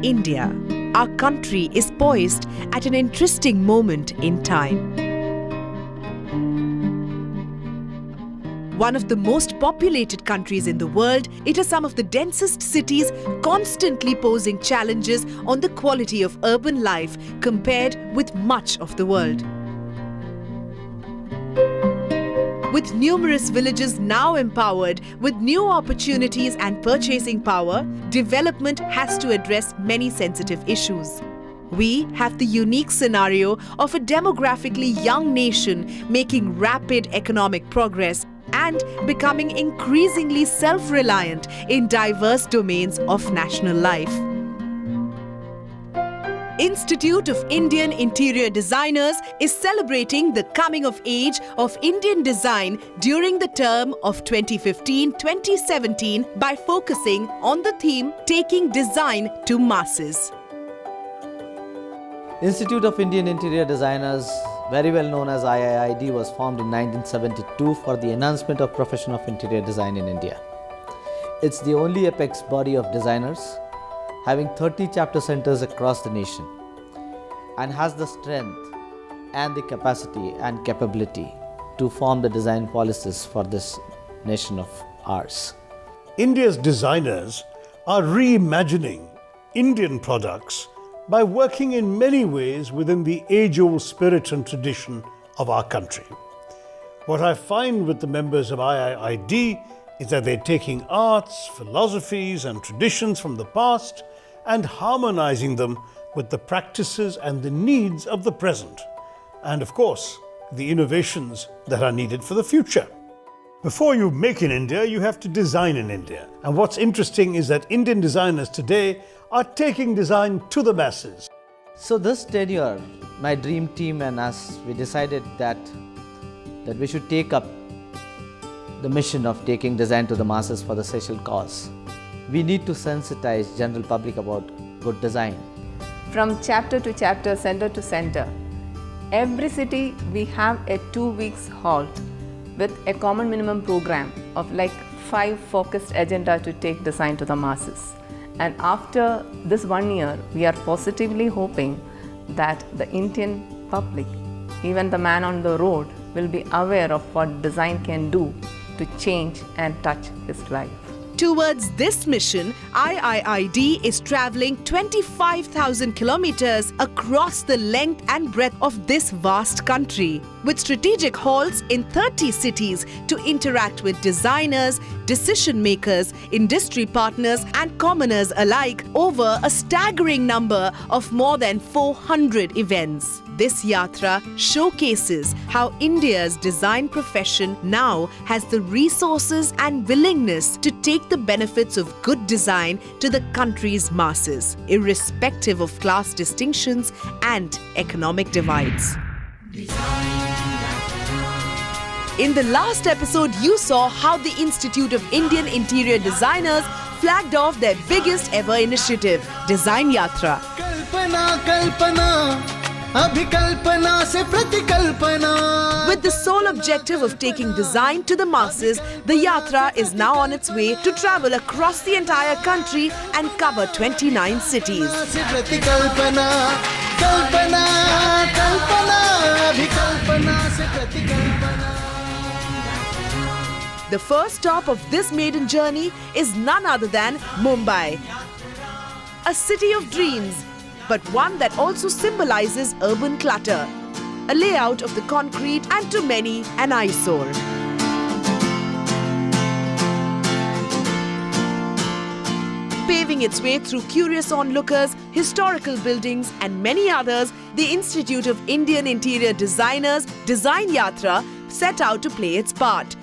India, our country is poised at an interesting moment in time. One of the most populated countries in the world, it has some of the densest cities, constantly posing challenges on the quality of urban life compared with much of the world. With numerous villages now empowered with new opportunities and purchasing power, development has to address many sensitive issues. We have the unique scenario of a demographically young nation making rapid economic progress and becoming increasingly self-reliant in diverse domains of national life. Institute of Indian Interior Designers is celebrating the coming of age of Indian design during the term of 2015-2017 by focusing on the theme Taking Design to Masses. Institute of Indian Interior Designers, very well known as IIID, was formed in 1972 for the enhancement of profession of interior design in India. It's the only apex body of designers, having 30 chapter centers across the nation, and has the strength and the capacity and capability to form the design policies for this nation of ours. India's designers are reimagining Indian products by working in many ways within the age-old spirit and tradition of our country. What I find with the members of IIID is that they're taking arts, philosophies and traditions from the past and harmonizing them with the practices and the needs of the present, and of course, the innovations that are needed for the future. Before you make in India, you have to design in India. And what's interesting is that Indian designers today are taking design to the masses. So this tenure, my dream team and us, we decided that we should take up the mission of taking design to the masses for the social cause. We need to sensitize general public about good design. From chapter to chapter, center to center, every city we have a 2 weeks halt with a common minimum program of like 5 focused agenda to take design to the masses. And after this 1 year, we are positively hoping that the Indian public, even the man on the road, will be aware of what design can do to change and touch his life. Towards this mission, IIID is travelling 25,000 kilometers across the length and breadth of this vast country, with strategic halts in 30 cities to interact with designers, decision makers, industry partners and commoners alike over a staggering number of more than 400 events. This Yatra showcases how India's design profession now has the resources and willingness to take the benefits of good design to the country's masses, irrespective of class distinctions and economic divides. In the last episode, you saw how the Institute of Indian Interior Designers flagged off their biggest ever initiative, Design Yatra. With the sole objective of taking design to the masses, the Yatra is now on its way to travel across the entire country and cover 29 cities. The first stop of this maiden journey is none other than Mumbai, a city of dreams, but one that also symbolizes urban clutter, a layout of the concrete and to many an eyesore. Paving its way through curious onlookers, historical buildings and many others, the Institute of Indian Interior Designers, Design Yatra, set out to play its part.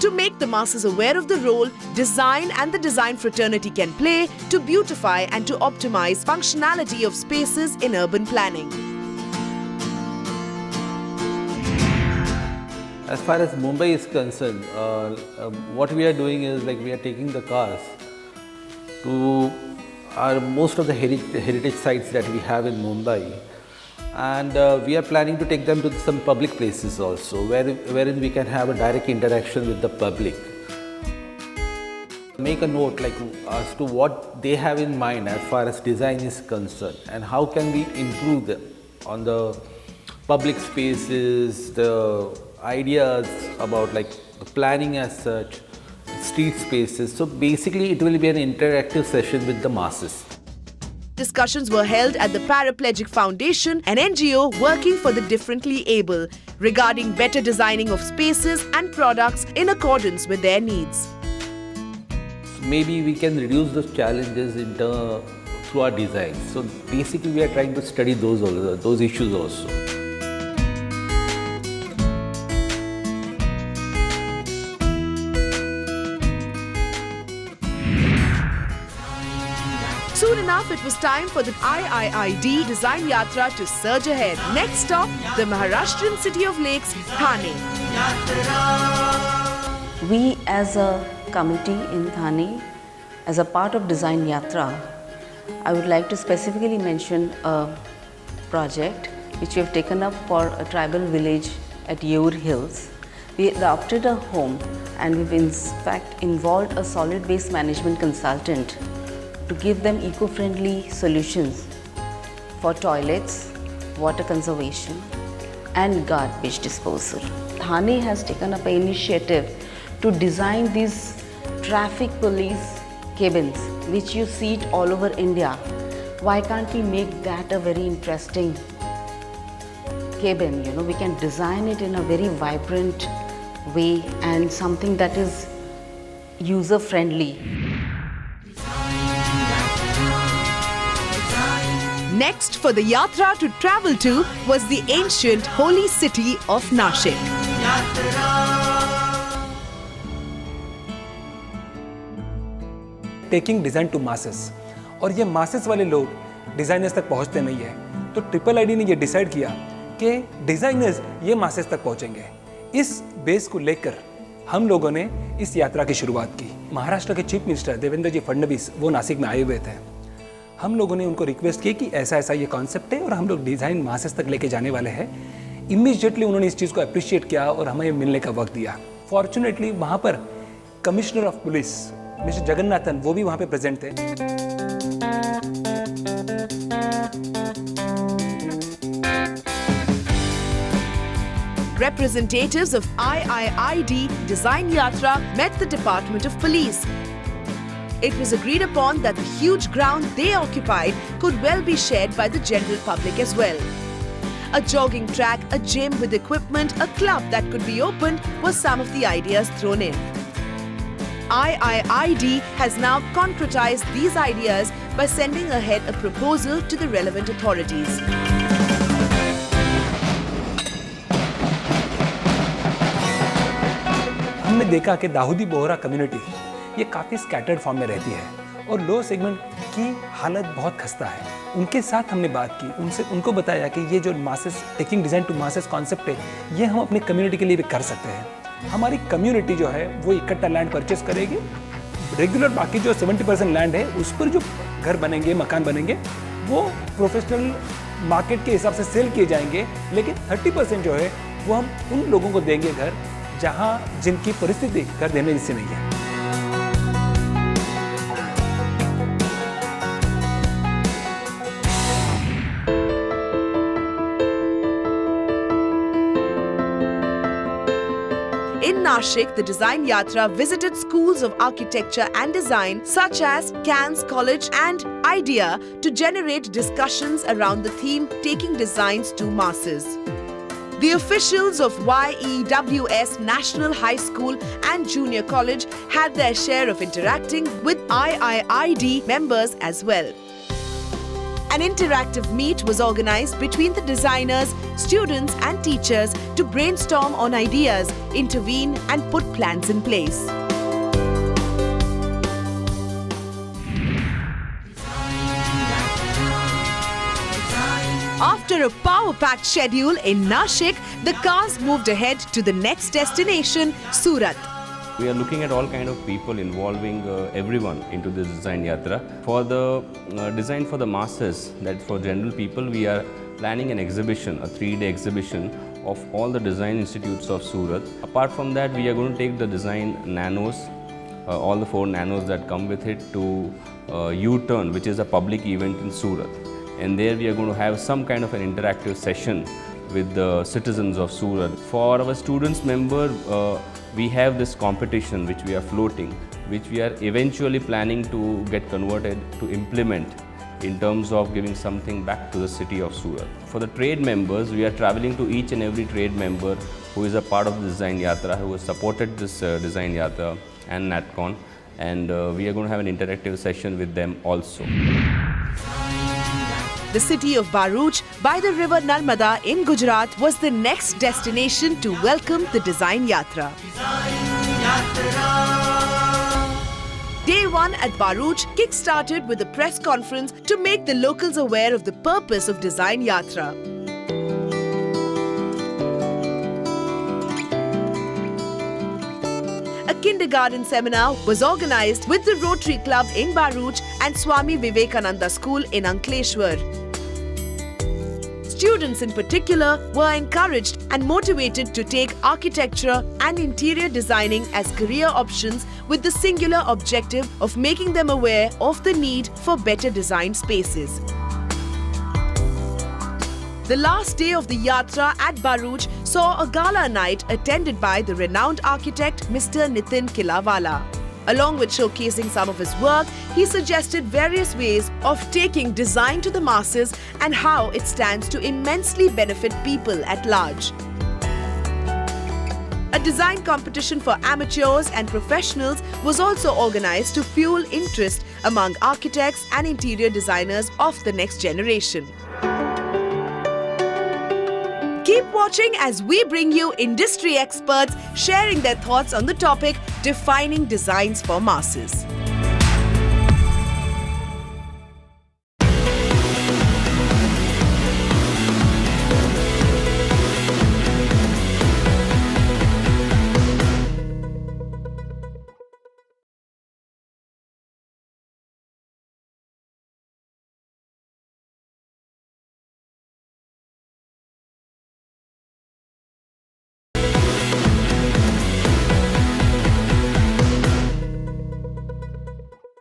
To make the masses aware of the role design and the design fraternity can play to beautify and to optimize functionality of spaces in urban planning. As far as Mumbai is concerned, what we are doing is like we are taking the cars to most of the heritage sites that we have in Mumbai, and we are planning to take them to some public places also, wherein we can have a direct interaction with the public. make a note like as to what they have in mind as far as design is concerned and how can we improve them on the public spaces, the ideas about like the planning as such, street spaces. So basically it will be an interactive session with the masses. Discussions were held at the Paraplegic Foundation, an NGO working for the differently able, regarding better designing of spaces and products in accordance with their needs. Maybe we can reduce those challenges through our design. So basically we are trying to study those issues also. Soon enough, it was time for the IIID Design Yatra to surge ahead. Next stop, the Maharashtrian city of lakes, Thane. We as a committee in Thane, as a part of Design Yatra, I would like to specifically mention a project which we have taken up for a tribal village at Yeur Hills. We adopted a home and we've in fact involved a solid waste management consultant to give them eco-friendly solutions for toilets, water conservation and garbage disposal. Thane has taken up an initiative to design these traffic police cabins which you see it all over India. Why can't we make that a very interesting cabin? You know, we can design it in a very vibrant way and something that is user-friendly. Next for the Yatra to travel to was the ancient holy city of Nashik. Taking design to masses, और ये masses वाले लोग designers तक पहुंचते नहीं है, तो IIID ने ये डिसाइड किया कि डिज़ाइनर्स ये मासेस तक पहुंचेंगे। इस बेस को लेकर हम लोगों ने इस यात्रा की शुरुआत की। महाराष्ट्र के चीफ मिनिस्टर देवेंद्र जी फडणवीस वो नासिक में आए हुए थे। हम लोगों ने उनको रिक्वेस्ट की कि ऐसा ऐसा ये कॉन्सेप्ट है और हम लोग डिज़ाइन मासेस तक लेके जाने वाले हैं। इमीडिएटली उन्होंने इस चीज़ को अप्रिशिएट किया और हमें मिलने का वक्त दिया। फॉर्चुनेटली वहाँ पर commissioner of police mister Jagannathan वो भी वहाँ पे प्रेजेंट थे। Representatives of IIID Design Yatra met the Department of Police. It was agreed upon that the huge ground they occupied could well be shared by the general public as well. A jogging track, a gym with equipment, a club that could be opened were some of the ideas thrown in. IIID has now concretized these ideas by sending ahead a proposal to the relevant authorities. हमने देखा कि Dawoodi Bohra community ये काफ़ी scattered form में रहती है और low segment की हालत बहुत खस्ता है। उनके साथ हमने बात की, उनको बताया कि ये जो masses taking design to masses concept है ये हम अपनी कम्युनिटी के लिए भी कर सकते हैं। हमारी कम्युनिटी जो है वो इकट्ठा लैंड परचेस करेगी, रेगुलर बाकी जो 70% लैंड है उस पर जो घर बनेंगे, मकान बनेंगे वो प्रोफेशनल मार्केट के हिसाब से सेल किए जाएंगे, लेकिन 30% जो है वो हम उन लोगों को देंगे घर जहां जिनकी परिस्थिति घर देने जैसी नहीं है। In Nashik, the Design Yatra visited schools of architecture and design such as Cannes College and IDEA to generate discussions around the theme Taking Designs to Masses. The officials of YEWS National High School and Junior College had their share of interacting with IIID members as well. An interactive meet was organized between the designers, students and teachers to brainstorm on ideas, intervene and put plans in place. After a power-packed schedule in Nashik, the cars moved ahead to the next destination, Surat. We are looking at all kind of people involving everyone into this Design Yatra. For the design for the masses, that for general people, we are planning an exhibition, a 3-day exhibition of all the design institutes of Surat. Apart from that, we are going to take the design nanos all the 4 nanos that come with it to U-Turn, which is a public event in Surat. And there we are going to have some kind of an interactive session with the citizens of Surat. For our students member, we have this competition which we are floating, which we are eventually planning to get converted to implement in terms of giving something back to the city of Surat. For the trade members, we are traveling to each and every trade member who is a part of the Design Yatra, who has supported this Design Yatra and NatCon, and we are going to have an interactive session with them also. The city of Bharuch by the river Narmada in Gujarat was the next destination to welcome the Design Yatra. Day 1 at Bharuch kick-started with a press conference to make the locals aware of the purpose of Design Yatra. A kindergarten seminar was organized with the Rotary Club in Bharuch and Swami Vivekananda School in Ankleshwar. Students in particular were encouraged and motivated to take architecture and interior designing as career options with the singular objective of making them aware of the need for better designed spaces. The last day of the Yatra at Bharuch saw a gala night attended by the renowned architect Mr. Nitin Kilawala. Along with showcasing some of his work, he suggested various ways of taking design to the masses and how it stands to immensely benefit people at large. A design competition for amateurs and professionals was also organized to fuel interest among architects and interior designers of the next generation. Keep watching as we bring you industry experts sharing their thoughts on the topic defining designs for masses.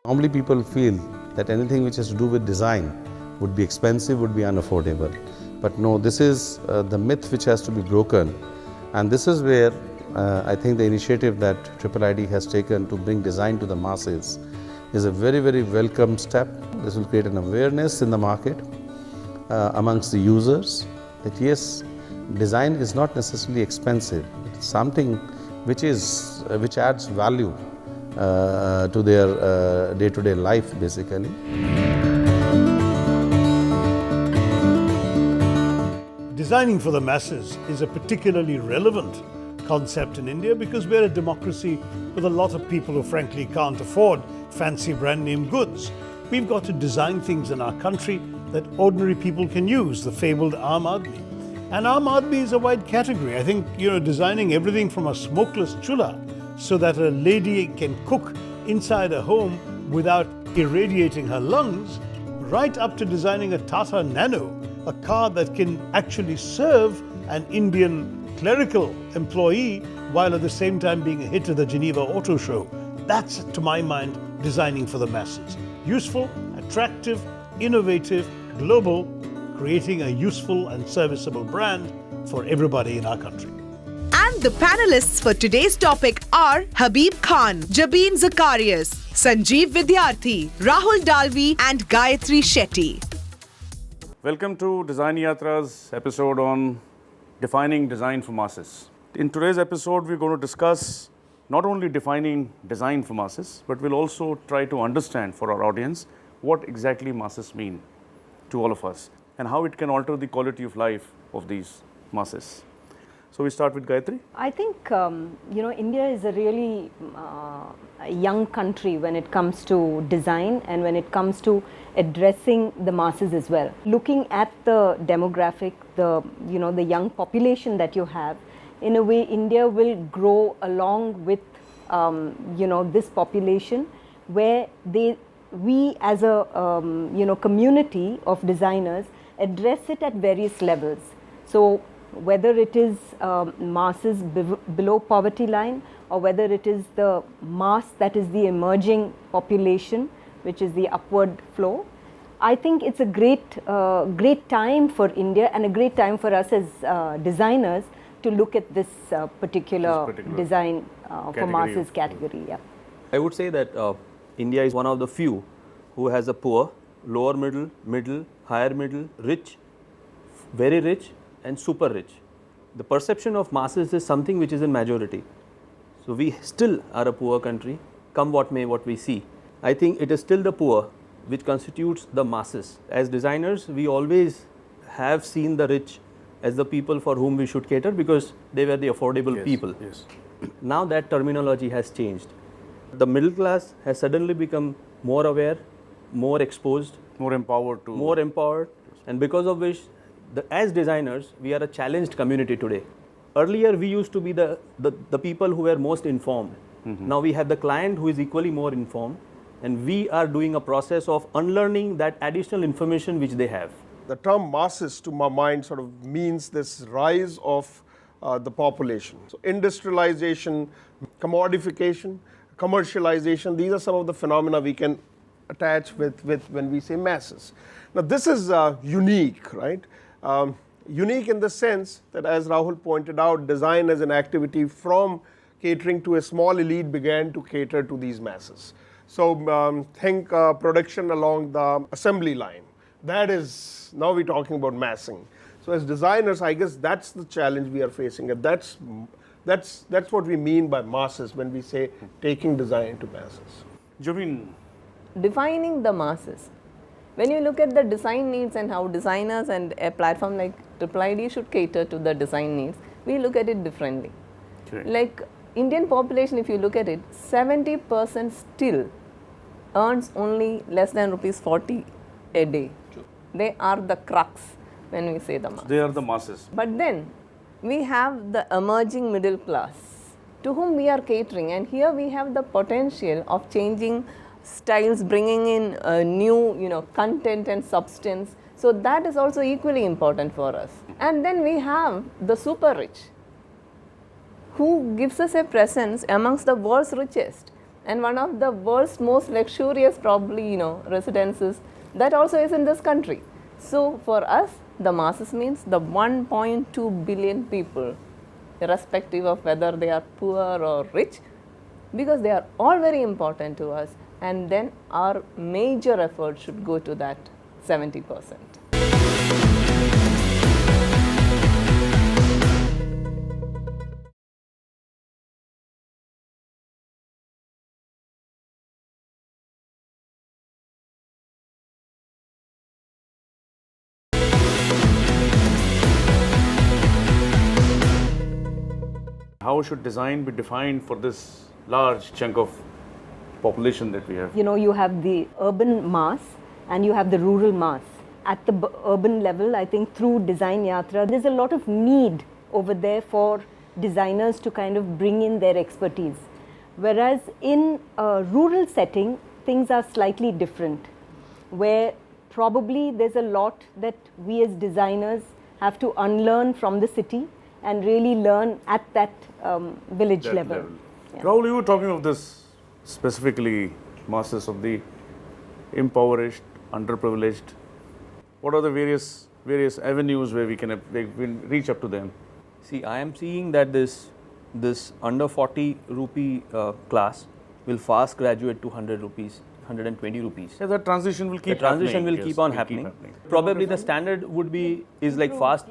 Normally people feel that anything which has to do with design would be expensive, would be unaffordable. But no, this is the myth which has to be broken, and this is where I think the initiative that IIID has taken to bring design to the masses is a very, very welcome step. This will create an awareness in the market amongst the users that yes, design is not necessarily expensive. It's something which adds value to their day-to-day life, basically. Designing for the masses is a particularly relevant concept in India because we're a democracy with a lot of people who frankly can't afford fancy brand name goods. We've got to design things in our country that ordinary people can use, the fabled Aam Aadmi. And Aam Aadmi is a wide category. I think, designing everything from a smokeless chulha so that a lady can cook inside a home without irradiating her lungs, right up to designing a Tata Nano, a car that can actually serve an Indian clerical employee while at the same time being a hit at the Geneva Auto Show. That's, to my mind, designing for the masses. Useful, attractive, innovative, global, creating a useful and serviceable brand for everybody in our country. And the panelists for today's topic are Habib Khan, Jabin Zakarias, Sanjeev Vidyarthi, Rahul Dalvi and Gayatri Shetty. Welcome to Design Yatra's episode on defining design for masses. In today's episode, we're going to discuss not only defining design for masses, but we'll also try to understand for our audience what exactly masses mean to all of us and how it can alter the quality of life of these masses. So we start with Gayatri. I think, India is a really young country when it comes to design and when it comes to addressing the masses as well. Looking at the demographic, the young population that you have, in a way India will grow along with, this population where we as a, community of designers address it at various levels. So, whether it is masses below poverty line, or whether it is the mass that is the emerging population, which is the upward flow. I think it's a great time for India and a great time for us as designers to look at this particular design for masses category. Yeah. I would say that India is one of the few who has a poor, lower middle, higher middle, rich, very rich and super rich. The perception of masses is something which is in majority. So we still are a poor country, come what may what we see. I think it is still the poor which constitutes the masses. As designers, we always have seen the rich as the people for whom we should cater because they were the affordable people. Yes. Now that terminology has changed. The middle class has suddenly become more aware, more exposed, More empowered. And because of which, as designers, we are a challenged community today. Earlier, we used to be the people who were most informed. Now we have the client who is equally more informed, and we are doing a process of unlearning that additional information which they have. The term masses, to my mind, sort of means this rise of the population. So industrialization, commodification, commercialization, these are some of the phenomena we can attach with when we say masses. Now this is unique, right? Unique in the sense that, as Rahul pointed out, design as an activity from catering to a small elite began to cater to these masses. So think production along the assembly line. That is, now we're talking about massing. So as designers, I guess that's the challenge we are facing. And that's what we mean by masses when we say taking design to masses. Javeen, Defining the masses. When you look at the design needs and how designers and a platform like IIID should cater to the design needs, we look at it differently. Okay. Like Indian population, if you look at it, 70% still earns only less than rupees 40 a day. True. They are the crux when we say the masses. They are the masses. But then we have the emerging middle class to whom we are catering, and here we have the potential of changing styles, bringing in new content and substance. So that is also equally important for us. And then we have the super rich, who gives us a presence amongst the world's richest and one of the world's most luxurious probably residences that also is in this country. So for us, the masses means the 1.2 billion people, irrespective of whether they are poor or rich, because they are all very important to us, and then our major effort should go to that 70%. How should design be defined for this large chunk of population that we have? You have the urban mass and you have the rural mass. At the urban level, I think through Design Yatra, there's a lot of need over there for designers to kind of bring in their expertise. Whereas in a rural setting, things are slightly different, where probably there's a lot that we as designers have to unlearn from the city and really learn at that village level. Yeah. Rahul, you were talking of this specifically masses of the impoverished, underprivileged. What are the various avenues where we can reach up to them? See, I am seeing that this under 40 rupee class will fast graduate to 100 rupees, 120 rupees. Yeah, that transition will keep happening. The transition happening. will keep on happening. Probably the standard is like fast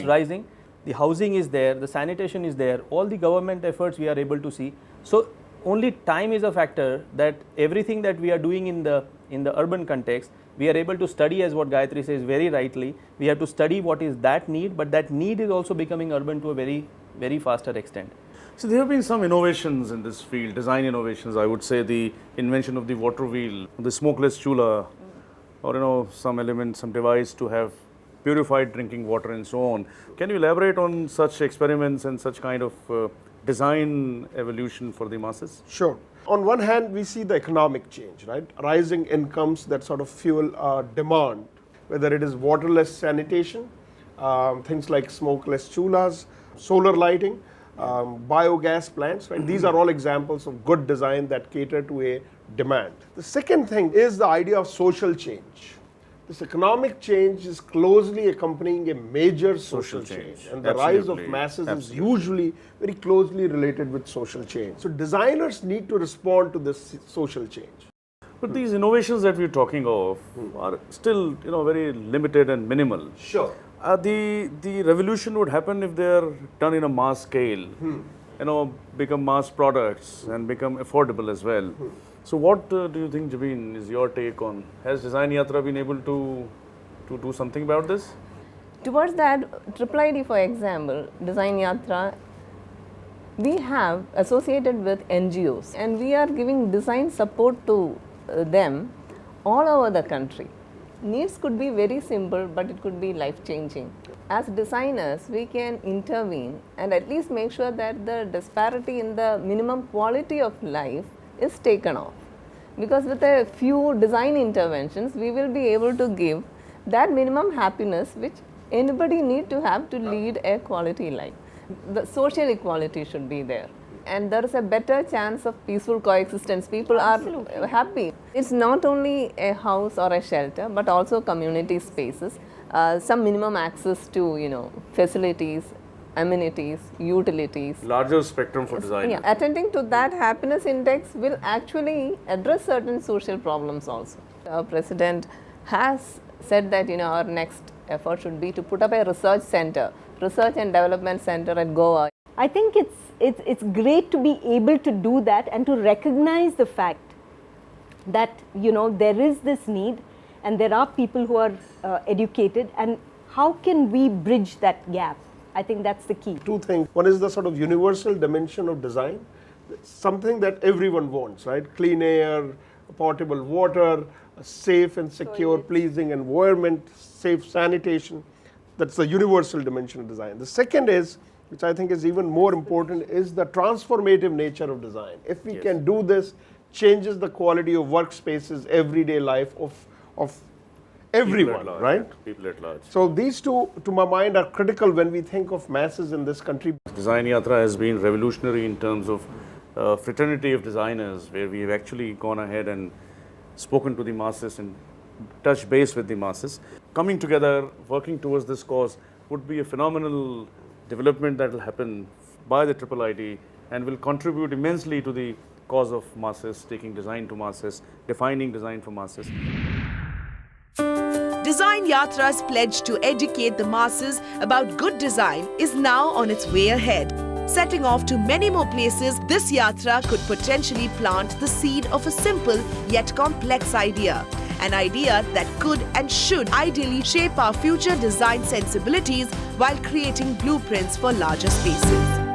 rising. The housing is there, the sanitation is there, all the government efforts we are able to see. So only time is a factor that everything that we are doing in the urban context, we are able to study, as what Gayatri says very rightly. We have to study what is that need, but that need is also becoming urban to a very, very faster extent. So there have been some innovations in this field, design innovations. I would say the invention of the water wheel, the smokeless chula, or some element, some device to have purified drinking water and so on. Can you elaborate on such experiments and such kind of design evolution for the masses? Sure. On one hand, we see the economic change, right? Rising incomes that sort of fuel demand, whether it is waterless sanitation, things like smokeless chulas, solar lighting, biogas plants, right? These are all examples of good design that cater to a demand. The second thing is the idea of social change. This economic change is closely accompanying a major social change. And the rise of masses is usually very closely related with social change. So designers need to respond to this social change. But these innovations that we're talking of are still, very limited and minimal. Sure. The revolution would happen if they're done in a mass scale, become mass products and become affordable as well. So what do you think, Javeen, is your take on, has Design Yatra been able to do something about this? Towards that, IIID, for example, Design Yatra, we have associated with NGOs and we are giving design support to them all over the country. Needs could be very simple, but it could be life-changing. As designers, we can intervene and at least make sure that the disparity in the minimum quality of life is taken off. Because with a few design interventions, we will be able to give that minimum happiness which anybody need to have to lead a quality life. The social equality should be there. And there is a better chance of peaceful coexistence. People are happy. It's not only a house or a shelter, but also community spaces, some minimum access to, facilities, amenities, utilities. Larger spectrum for design. Yeah, attending to that happiness index will actually address certain social problems also. Our president has said that, our next effort should be to put up a research center, research and development center at Goa. I think it's great to be able to do that and to recognize the fact that there is this need and there are people who are educated, and how can we bridge that gap? I think that's the key. Two things. One is the sort of universal dimension of design, something that everyone wants, right? Clean air, potable water, a safe and secure, pleasing environment, safe sanitation. That's the universal dimension of design. The second is, which I think is even more important, is the transformative nature of design. If we can do this, changes the quality of workspaces, everyday life of everyone, right? People at large. So these two, to my mind, are critical when we think of masses in this country. Design Yatra has been revolutionary in terms of fraternity of designers, where we have actually gone ahead and spoken to the masses and touched base with the masses. Coming together, working towards this cause would be a phenomenal development that will happen by the IIID and will contribute immensely to the cause of masses, taking design to masses, defining design for masses. Design Yatra's pledge to educate the masses about good design is now on its way ahead. Setting off to many more places, this Yatra could potentially plant the seed of a simple yet complex idea. An idea that could and should ideally shape our future design sensibilities while creating blueprints for larger spaces.